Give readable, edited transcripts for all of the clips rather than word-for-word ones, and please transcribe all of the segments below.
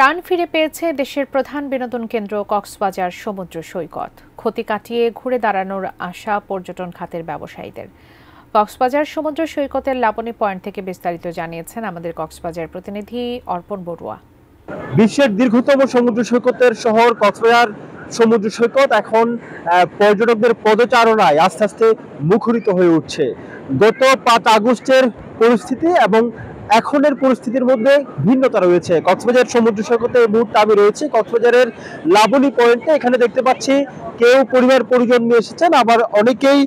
প্রাণ ফিরে পেয়েছে দেশের প্রধান বিনোদন কেন্দ্র কক্সবাজার সমুদ্র সৈকত। ক্ষতি কাটিয়ে ঘুরে দাঁড়ানোর আশা পর্যটন খাতের ব্যবসায়ীদের। কক্সবাজার সমুদ্র সৈকতের লাবণী পয়েন্ট থেকে বিস্তারিত জানিয়েছেন আমাদের কক্সবাজার প্রতিনিধি অর্পণ বড়ুয়া। বিশ্বের দীর্ঘতম সমুদ্র সৈকতের শহর কক্সবাজার সমুদ্র সৈকত এখন পর্যটকদের পদচারণায় আস্তে আস্তে মুখরিত হয়ে উঠছে। গত 5 আগস্টের পরিস্থিতি এবং এখনের পরিস্থিতির মধ্যে ভিন্নতা রয়েছে। কক্সবাজার সমুদ্র সৈকতে এই মুহূর্তে আমি রয়েছি কক্সবাজারের লাবণী পয়েন্টে। এখানে দেখতে পাচ্ছি কেউ পরিবার পরিজন নিয়ে এসেছেন, আবার অনেকেই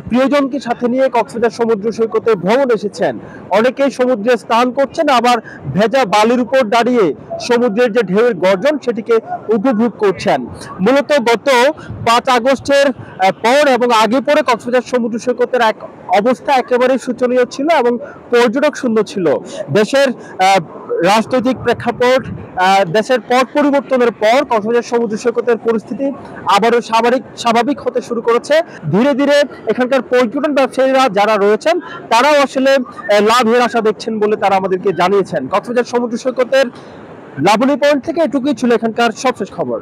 প্রিয়জনকে সাথে নিয়ে কক্সবাজার সমুদ্র সৈকতে ভ্রমণ এসেছেন। অনেকেই সমুদ্রে স্নান করছেন, আবার ভেজা বালির উপর দাঁড়িয়ে সমুদ্রের যে ঢেউয়ের গর্জন সেটিকে উপভোগ করছেন। মূলত গত 5 আগস্টের পর এবং আগে পরে কক্সবাজার সমুদ্র সৈকতের এক অবস্থা একেবারে শোচনীয় ছিল এবং পর্যটক শূন্য ছিল। দেশের রাজনৈতিক প্রেক্ষাপট, দেশের পট পরিবর্তনের পর কক্সবাজার সমুদ্র সৈকতের পরিস্থিতি আবারও স্বাভাবিক হতে শুরু করেছে। ধীরে ধীরে এখানকার পর্যটন ব্যবসায়ীরা যারা রয়েছেন তারাও আসলে লাভের আশা দেখছেন বলে তারা আমাদেরকে জানিয়েছেন। কক্সবাজার সমুদ্র সৈকতের লাবণী পয়েন্ট থেকে এটুকুই ছিল এখানকার সবশেষ খবর।